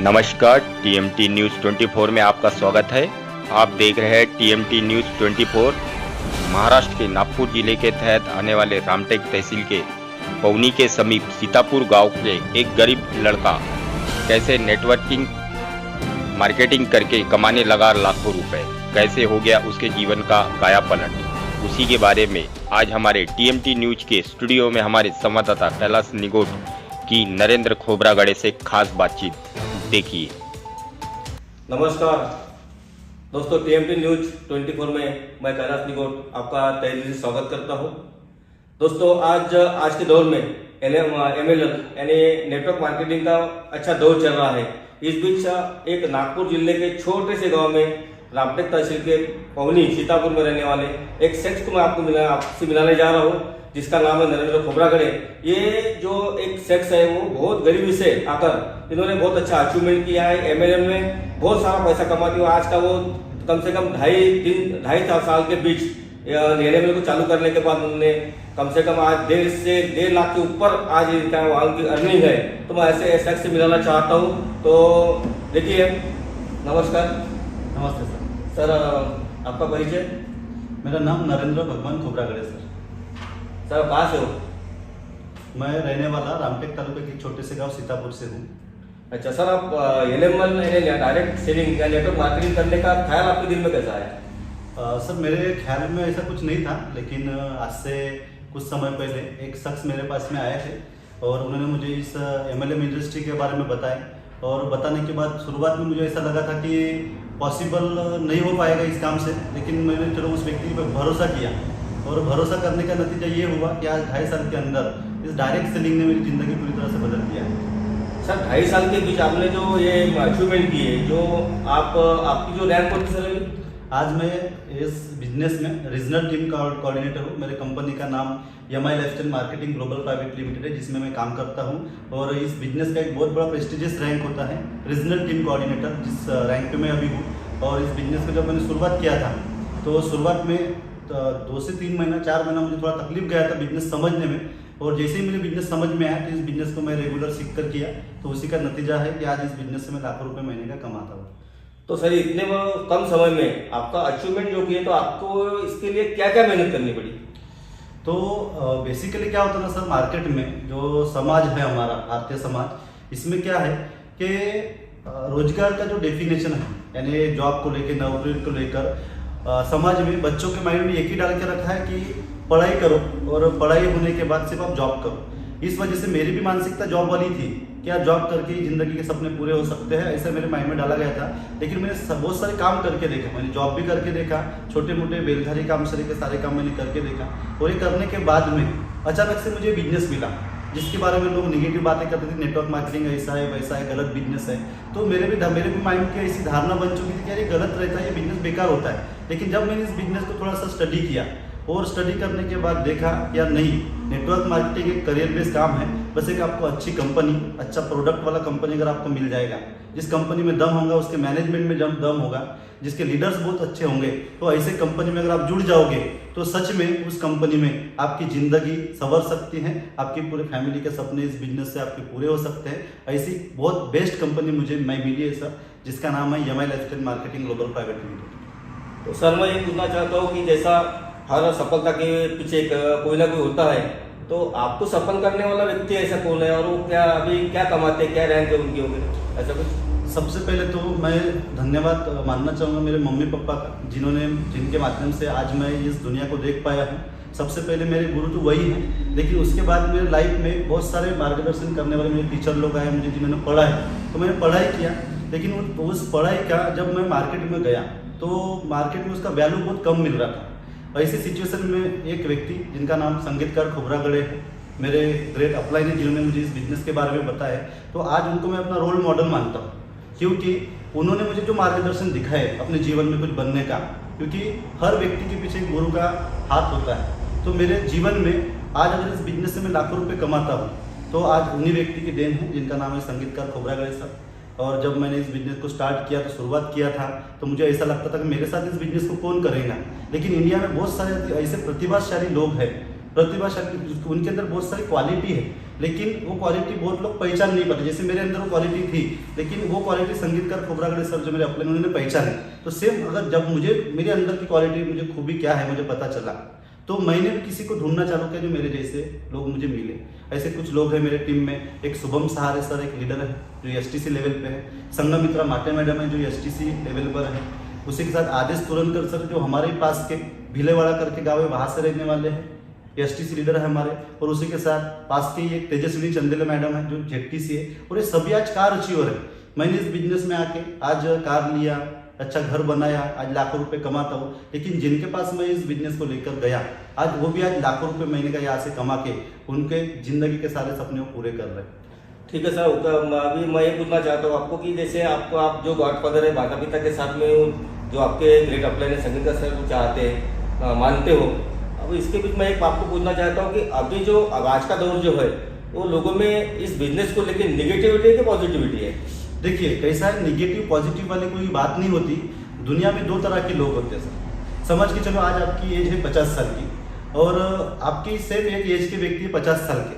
नमस्कार, TMT news 24 में आपका स्वागत है। आप देख रहे हैं टीएमटी न्यूज़ 24। महाराष्ट्र के नागपुर जिले के तहत आने वाले रामटेक तहसील के पवनी के समीप सीतापुर गांव के एक गरीब लड़का कैसे नेटवर्किंग मार्केटिंग करके कमाने लगा लाखों रुपए, कैसे हो गया उसके जीवन का कायापलट, उसी के बारे में आज हमारे टीएमटी न्यूज़ के स्टूडियो में हमारे संवाददाता कैलाश निगोट की नरेंद्र खोबरागड़े से खास बातचीत देखिए। नमस्कार दोस्तों, टीएमटी न्यूज 24 में मैं कैलाश निगोट आपका तहे दिल से स्वागत करता हूं। दोस्तों, आज के दौर में MLM यानी नेटवर्क मार्केटिंग का अच्छा दौर चल रहा है। इस बीच एक नागपुर जिले के छोटे से गांव में रामटेक तहसील के पवनी सीतापुर में रहने वाले एक शख्स को मैं आपसे मिलाने जा रहा हूं, जिसका नाम है नरेंद्र खोबरागड़े। ये जो एक शख्स है वो बहुत गरीबी से आकर इन्होंने बहुत अच्छा अचीवमेंट किया है। MLM में बहुत सारा पैसा कमाती है। आज का वो कम से कम ढाई साल के बीच MLM को चालू करने के बाद उन्होंने कम से कम आज 1.5 लाख के ऊपर आज इनका वहाँ की अर्निंग है। तो मैं ऐसे शख्स से मिलाना चाहता हूँ। तो देखिए, नमस्कार। नमस्ते सर। सर, आपका परिचय? मेरा नाम नरेंद्र भगवान खोबरागड़े सर। सर, कहाँ से हो? मैं रहने वाला रामटेक तालुके के छोटे से गांव सीतापुर से हूँ। अच्छा सर, आप डायरेक्ट सेलिंग या नेटवर्क मार्केटिंग करने का ख्याल आपके दिल में कैसा आया? सर, मेरे ख्याल में ऐसा कुछ नहीं था, लेकिन आज से कुछ समय पहले एक शख्स मेरे पास में आए थे और उन्होंने मुझे इस MLM इंडस्ट्री के बारे में बताया। और बताने के बाद शुरुआत में मुझे ऐसा लगा था कि पॉसिबल नहीं हो पाएगा इस काम से, लेकिन मैंने चलो उस व्यक्ति पर भरोसा किया और भरोसा करने का नतीजा ये हुआ कि आज 2.5 साल के अंदर इस डायरेक्ट सेलिंग ने मेरी ज़िंदगी पूरी तरह से बदल दिया है। सर, 2.5 साल के बीच आपने जो ये अचीवमेंट की है, जो आपकी जो रैंक होती है सर? आज मैं इस बिजनेस में रीजनल टीम कोऑर्डिनेटर हूँ। मेरे कंपनी का नाम MI lifestyle marketing global private limited है, जिसमें मैं काम करता हूँ। और इस बिजनेस का एक बहुत बड़ा प्रेस्टिजियस रैंक होता है रीजनल टीम कोऑर्डिनेटर, जिस रैंक पे मैं अभी हूँ। और इस बिजनेस को जब मैंने शुरुआत किया था तो शुरुआत में 2 से 3 महीना 4 महीना मुझे थोड़ा तकलीफ गया था बिजनेस समझने में। और जैसे ही मुझे बिजनेस समझ में आया तो इस बिजनेस को मैं रेगुलर सीख कर किया, तो उसी का नतीजा है कि आज इस बिजनेस से मैं लाखों रुपए महीने का कमाता हूँ। तो सर, इतने कम समय में आपका अचीवमेंट जो किया, तो आपको इसके लिए क्या क्या मेहनत करनी पड़ी? तो बेसिकली क्या होता है ना सर, मार्केट में जो समाज है हमारा भारतीय समाज, इसमें क्या है कि रोजगार का जो डेफिनेशन है, यानी जॉब को लेकर, नौकरी को लेकर समाज में बच्चों के माइंड में एक ही डाल के रखा है कि पढ़ाई करो और पढ़ाई होने के बाद सिर्फ आप जॉब करो। इस वजह से मेरी भी मानसिकता जॉब वाली थी, क्या जॉब करके ही जिंदगी के सपने पूरे हो सकते हैं, ऐसा मेरे माइंड में डाला गया था। लेकिन मैंने बहुत सारे काम करके देखा, मैंने जॉब भी करके देखा, छोटे मोटे बेलधारी काम से लेकर सारे काम मैंने करके देखा। और ये करने के बाद में अचानक से मुझे बिजनेस मिला, जिसके बारे में लोग निगेटिव बातें करते थे, नेटवर्क मार्केटिंग ऐसा है वैसा है, गलत बिजनेस है। तो मेरे भी माइंड की ऐसी धारणा बन चुकी थी कि यार ये गलत रहता है, ये बिजनेस बेकार होता है। लेकिन जब मैंने इस बिजनेस को थोड़ा सा स्टडी किया और स्टडी करने के बाद देखा यार नहीं, नेटवर्क मार्केटिंग एक करियर बेस्ड काम है। बस एक आपको अच्छी कंपनी, अच्छा प्रोडक्ट वाला कंपनी अगर आपको मिल जाएगा, जिस कंपनी में दम होगा, उसके मैनेजमेंट में जब दम होगा, जिसके लीडर्स बहुत अच्छे होंगे, तो ऐसे कंपनी में अगर आप जुड़ जाओगे तो सच में उस कंपनी में आपकी ज़िंदगी संवर सकती है, आपकी पूरे फैमिली के सपने इस बिजनेस से आपके पूरे हो सकते हैं। ऐसी बहुत बेस्ट कंपनी मैं मिली है सर, जिसका नाम है MI lifestyle marketing global private limited. तो सर, मैं ये पूछना चाहता हूँ कि जैसा हर सफलता के पीछे कोई ना कोई होता है, तो आपको सफल करने वाला व्यक्ति ऐसा कौन है और वो क्या कमाते हैं, क्या रैंक है उनकी होगी, ऐसा कुछ? सबसे पहले तो मैं धन्यवाद मानना चाहूँगा मेरे मम्मी पापा का, जिनके माध्यम से आज मैं इस दुनिया को देख पाया हूँ। सबसे पहले मेरे गुरु तो वही हैं, लेकिन उसके बाद मेरे लाइफ में बहुत सारे मार्गदर्शन करने वाले मेरे टीचर लोग आए मुझे, जिन्होंने पढ़ा है। तो मैंने पढ़ाई किया, लेकिन उस पढ़ाई का जब मैं मार्केट में गया तो मार्केट में उसका वैल्यू बहुत कम मिल रहा था। ऐसी सिचुएशन में एक व्यक्ति जिनका नाम संगीतकार खोबरागड़े है, मेरे ग्रेट अपलाइन है, जिन्होंने मुझे इस बिजनेस के बारे में बताया, तो आज उनको मैं अपना रोल मॉडल मानता हूँ, क्योंकि उन्होंने मुझे जो मार्गदर्शन दिखाए अपने जीवन में कुछ बनने का, क्योंकि हर व्यक्ति के पीछे एक गुरु का हाथ होता है। तो मेरे जीवन में आज अगर इस बिजनेस से मैं लाखों रुपए कमाता हूँ, तो आज उन्हीं व्यक्ति की देन है, जिनका नाम है संगीतकार खोबरागड़े सर। और जब मैंने इस बिजनेस को स्टार्ट किया, तो शुरुआत किया था, तो मुझे ऐसा लगता था कि मेरे साथ इस बिजनेस को कौन करेगा। लेकिन इंडिया में बहुत सारे ऐसे प्रतिभाशाली लोग हैं, उनके अंदर बहुत सारी क्वालिटी है लेकिन वो क्वालिटी बहुत लोग पहचान नहीं पाते। जैसे मेरे अंदर वो क्वालिटी थी, लेकिन वो क्वालिटी संगीतकार खोबरागड़े सर जो मेरे अपने उन्होंने पहचानी। तो सेम अगर जब मुझे मेरे अंदर की क्वालिटी, मुझे खूबी क्या है मुझे पता चला, तो मैंने भी किसी को ढूंढना चालू किया जो मेरे जैसे लोग मुझे मिले। ऐसे कुछ लोग हैं मेरे टीम में। एक शुभम सहारे सर एक लीडर है जो एसटीसी लेवल पे है। संगमित्रा माटे मैडम है जो एसटीसी लेवल पर है। उसी के साथ आदेश तुरंकर सर जो हमारे ही पास के भीलेवाड़ा करके गाँव है, वहाँ से रहने वाले हैं, एसटीसी लीडर है हमारे। और उसी के साथ पास की एक तेजस्विनी चंदेला मैडम है जो जेटीसी है। और ये सभी आज कार अचीवर है। मैंने इस बिजनेस में आके आज कार लिया, अच्छा घर बनाया, आज लाखों रुपए कमाता हूँ। लेकिन जिनके पास मैं इस बिजनेस को लेकर गया, आज वो भी आज लाखों रुपए महीने का यहाँ से कमा के उनके जिंदगी के सारे सपने पूरे कर रहे हैं। ठीक है सर, अभी मैं ये पूछना चाहता हूँ आपको कि जैसे आपको आप जो गॉडफादर है माता पिता के साथ में जो आपके ग्रेट अपलाइन है संगीत सर को चाहते हैं, मानते हो, अब इसके बीच में एक आपको पूछना चाहता हूँ कि अभी जो अब आज का दौर जो है वो लोगों में इस बिजनेस को लेकर निगेटिविटी है कि पॉजिटिविटी है? देखिए कैसा है, निगेटिव पॉजिटिव वाली कोई बात नहीं होती। दुनिया में दो तरह के लोग होते हैं सर। समझ के चलो आज आपकी एज है 50 साल की और आपकी सेम एक एज के व्यक्ति है 50 साल के,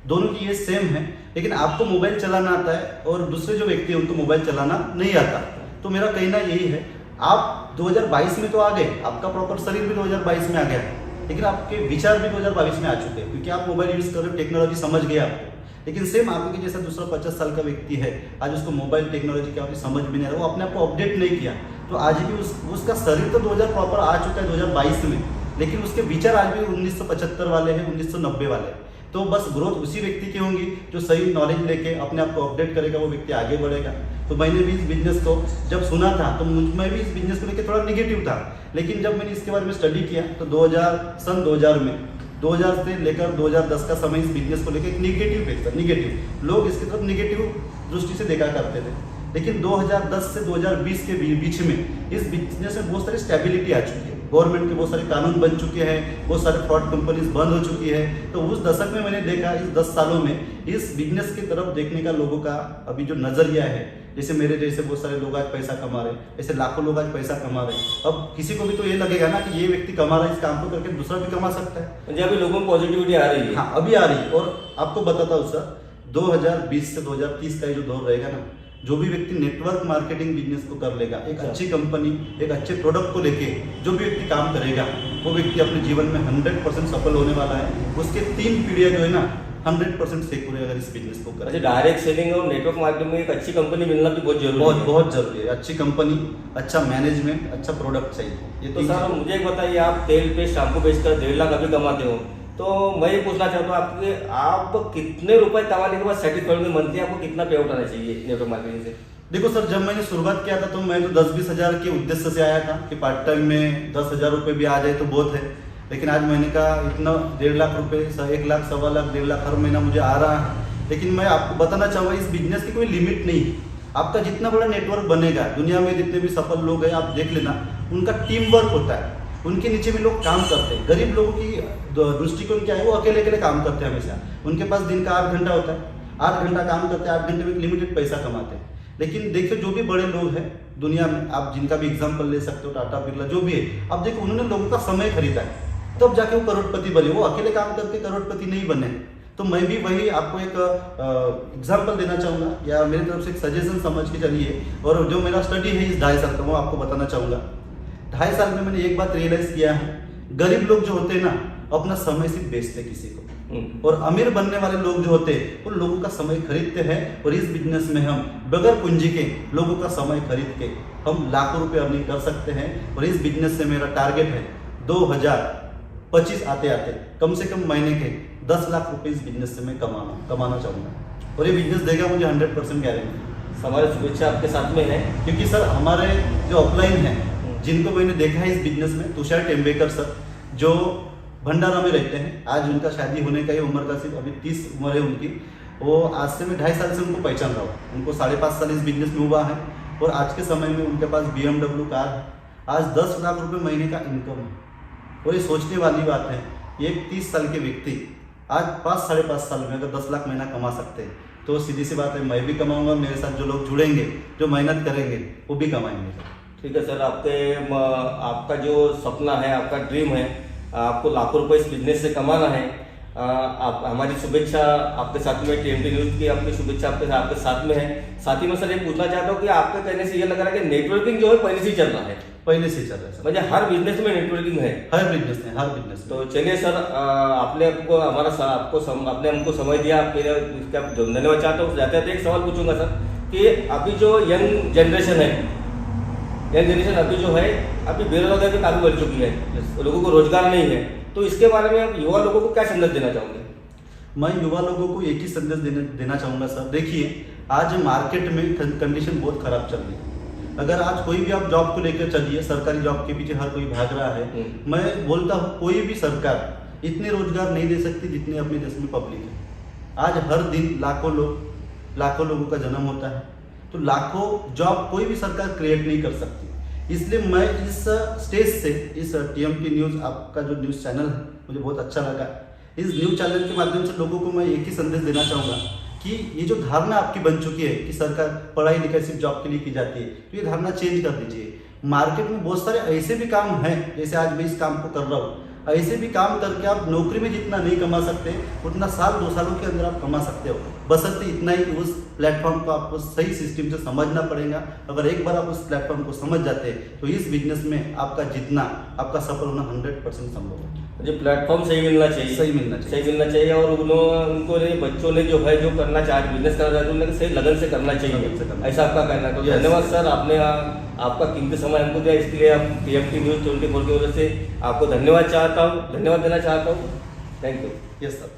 दोनों की एज सेम है, लेकिन आपको मोबाइल चलाना आता है और दूसरे जो व्यक्ति है उनको मोबाइल चलाना नहीं आता। तो मेरा कहना यही है, आप 2022 में तो आ गए, आपका प्रॉपर शरीर भी 2022 में आ गया, लेकिन आपके विचार भी 2022 में आ चुके हैं क्योंकि आप मोबाइल यूज कर रहे हो, टेक्नोलॉजी समझ गए आपको। लेकिन सेम आपके जैसा दूसरा 50 साल का व्यक्ति है, आज उसको मोबाइल टेक्नोलॉजी क्या होती समझ भी नहीं आ रहा, वो अपने आप को अपडेट नहीं किया। तो आज भी उसका शरीर तो 2000 प्रॉपर आ चुका है 2022 में, लेकिन उसके विचार आज भी 1975 वाले हैं, 1990 वाले हैं। तो बस ग्रोथ उसी व्यक्ति की होंगी जो सही नॉलेज लेके अपने आप को अपडेट करेगा, वो व्यक्ति आगे बढ़ेगा। तो मैंने भी इस बिजनेस को जब सुना था तो मैं भी इस बिजनेस को लेकर थोड़ा निगेटिव था, लेकिन जब मैंने इसके बारे में स्टडी किया तो 2000 में 2000 से लेकर 2010 का समय इस बिजनेस को लेकर एक निगेटिव लोग इसकी तरफ निगेटिव दृष्टि से देखा करते थे। लेकिन 2010 से 2020 के बीच में इस बिजनेस में बहुत सारी स्टेबिलिटी आ चुकी है, गवर्नमेंट के बहुत सारे कानून बन चुके हैं, बहुत सारे फ्रॉड कंपनीज बंद हो चुकी है। तो उस दशक में मैंने देखा, इस 10 सालों में इस बिजनेस की तरफ देखने का लोगों का अभी जो नजरिया है, जैसे मेरे जैसे बहुत सारे लोग आज पैसा कमा रहे हैं, ऐसे लाखों लोग आज पैसा कमा रहे हैं। अब किसी को भी तो ये लगेगा ना कि ये व्यक्ति कमा रहा है, इस काम को करके दूसरा भी कमा सकता है। म्हणजे अभी लोगों में पॉजिटिविटी आ रही है। हाँ, अभी आ रही है। और आपको बताता हूँ सर, 2020 से 2030 का ये जो दौर रहेगा ना, जो भी व्यक्ति नेटवर्क मार्केटिंग बिजनेस को कर लेगा, एक अच्छी कंपनी, एक अच्छे प्रोडक्ट को लेके जो भी व्यक्ति काम करेगा, वो व्यक्ति अपने जीवन में 100% सफल होने वाला है। उसके 3 पीढ़ियां जो है ना 100% सिक्योर है अगर इस बिजनेस को करें। डायरेक्ट सेलिंग और नेटवर्क मार्केटिंग में एक अच्छी कंपनी मिलना भी बहुत जरूरी है। बहुत जरूरी है। अच्छी कंपनी, अच्छा मैनेजमेंट, अच्छा प्रोडक्ट चाहिए। ये तो सर मुझे एक बताइए, आप तेल पे शैम्पू बेचकर 1.5 लाख अभी कमाते हो, तो मैं ये पूछना चाहता हूँ आपके आप कितने रुपए कमाने के बाद सेटिस्फाइड में मंथली आपको कितना पे आउट आना चाहिए नेटवर्क मार्केटिंग से? देखो सर, जब मैंने शुरुआत किया था तो मैं तो 10-20 हज़ार के उद्देश्य से आया था कि पार्ट टाइम में 10,000 रुपये भी आ जाए तो बहुत है। लेकिन आज महीने का इतना 1.5 लाख रुपये, 1 लाख, 1.25 लाख, 1.5 लाख हर महीना मुझे आ रहा है। लेकिन मैं आपको बताना चाहूँगा, इस बिजनेस की कोई लिमिट नहीं है। आपका जितना बड़ा नेटवर्क बनेगा, दुनिया में जितने भी सफल लोग हैं आप देख लेना, उनका टीम वर्क होता है, उनके नीचे भी लोग काम करते हैं। गरीब लोगों की दृष्टिकोण क्या है, वो अकेले काम करते हैं हमेशा। उनके पास दिन का 8 घंटा होता है, 8 घंटा काम करते हैं, 8 घंटे में लिमिटेड पैसा कमाते हैं। लेकिन देखिए जो भी बड़े लोग हैं दुनिया में, आप जिनका भी एग्जाम्पल ले सकते हो, टाटा बिरला जो भी है, अब देखो उन्होंने लोगों का समय खरीदा है, तब जाके वो करोड़पति बने। वो अकेले काम करके करोड़पति नहीं बने। तो मैं भी वही आपको एक एग्जाम्पल देना चाहूँगा, या मेरी तरफ से एक सजेशन समझ के चलिए। और जो मेरा स्टडी है इस 2.5 साल का, वो आपको बताना चाहूँगा। 2.5 साल में मैंने एक बात रियलाइज किया है, गरीब लोग जो होते हैं ना, अपना समय सिर्फ बेचते किसी को, और अमीर बनने वाले लोग जो होते हैं वो लोगों का समय खरीदते हैं। और इस बिजनेस में हम बगैर पूंजी के लोगों का समय खरीद के हम लाखों रुपए अर्निंग कर सकते हैं। और इस बिजनेस से मेरा टारगेट है 2025 आते आते कम से कम महीने के 10 लाख रुपए इस बिजनेस से मैं कमाना चाहूँगा। और ये बिजनेस देगा मुझे 100% गारंटी। हमारी शुभेच्छा आपके साथ में है, क्योंकि सर हमारे जो अपलाइन है, जिनको मैंने देखा है इस बिजनेस में, तुषार टेम्बेकर सर जो भंडारा में रहते हैं, आज उनका शादी होने का ही उम्र का सिर्फ अभी 30 उम्र है उनकी। वो आज से मैं 2.5 साल से उनको पहचान रहा हूँ। उनको 5.5 साल इस बिजनेस में हुआ है और आज के समय में उनके पास BMW कार है। आज 10 लाख रुपए महीने का इनकम है। और ये सोचने वाली बात है, ये 30 साल के व्यक्ति आज 5-5.5 साल में अगर 10 लाख महीना कमा सकते हैं, तो सीधी सी बात है मैं भी कमाऊँगा, मेरे साथ जो लोग जुड़ेंगे, जो मेहनत करेंगे, वो भी कमाएंगे। ठीक है सर, आपका जो सपना है, आपका ड्रीम है, आपको लाखों रुपए इस बिजनेस से कमाना है, आप हमारी शुभेच्छा आपके साथ में, टीएमटी न्यूज की आपकी शुभेच्छा आपके साथ में है। साथ ही मैं सर ये पूछना चाहता हूँ कि आपके कहने से ये लग रहा है कि नेटवर्किंग जो है पहले से ही चल रहा है, पहले से ही चल रहा है सर। मतलब हर बिजनेस में नेटवर्किंग है। हर बिजनेस में, हर बिजनेस में। तो चलिए सर, आपने आपने हमको समय दिया, इसका धन्यवाद चाहता हूँ। जाते जाते एक सवाल पूछूंगा सर कि अभी जो यंग जनरेशन अभी जो है अभी बेरोजगारी भी काफी बढ़ चुकी है, लोगों को रोजगार नहीं है, तो इसके बारे में आप युवा लोगों को क्या संदेश देना चाहोगे? मैं युवा लोगों को एक ही संदेश देना चाहूँगा सर। देखिए, आज मार्केट में कंडीशन बहुत खराब चल रही है। अगर आज कोई भी आप जॉब को लेकर चलिए, सरकारी जॉब के पीछे हर कोई भाग रहा है। मैं बोलता हूँ कोई भी सरकार इतने रोजगार नहीं दे सकती जितने अपने देश में पब्लिक है। आज हर दिन लाखों लोगों का जन्म होता है, तो लाखों जॉब कोई भी सरकार क्रिएट नहीं कर सकती। इसलिए मैं इस स्टेज से, इस टीएमटी न्यूज़ आपका जो न्यूज़ चैनल है मुझे बहुत अच्छा लगा। इस न्यूज़ चैनल के माध्यम से लोगों को मैं एक ही संदेश देना चाहूँगा कि ये जो धारणा आपकी बन चुकी है कि सरकार पढ़ाई लिखाई सिर्फ जॉब के लिए की जाती है, तो ये धारणा चेंज कर दीजिए। मार्केट में बहुत सारे ऐसे भी काम हैं, जैसे आज मैं इस काम को कर रहा हूँ, ऐसे भी काम करके आप नौकरी में जितना नहीं कमा सकते उतना साल 2 सालों के अंदर आप कमा सकते हो। बशर्ते इतना ही कि उस प्लेटफॉर्म को आपको सही सिस्टम से समझना पड़ेगा। अगर एक बार आप उस प्लेटफॉर्म को समझ जाते हैं तो इस बिजनेस में आपका जीतना, आपका सफल होना 100% संभव है। जो प्लेटफॉर्म सही मिलना चाहिए, सही मिलना चाहिए और उनको बच्चों ने जो है जो करना चाहे, बिजनेस करना चाहते हैं, उन्हें सही लगन से करना चाहिए, ऐसा आपका कहना है। तो धन्यवाद सर, आपने आपका कीमती समय हमको दिया, इसके लिए हम टीएमटी न्यूज़ 24 की वजह से आपको धन्यवाद देना चाहता हूँ। Thank you. Yes sir.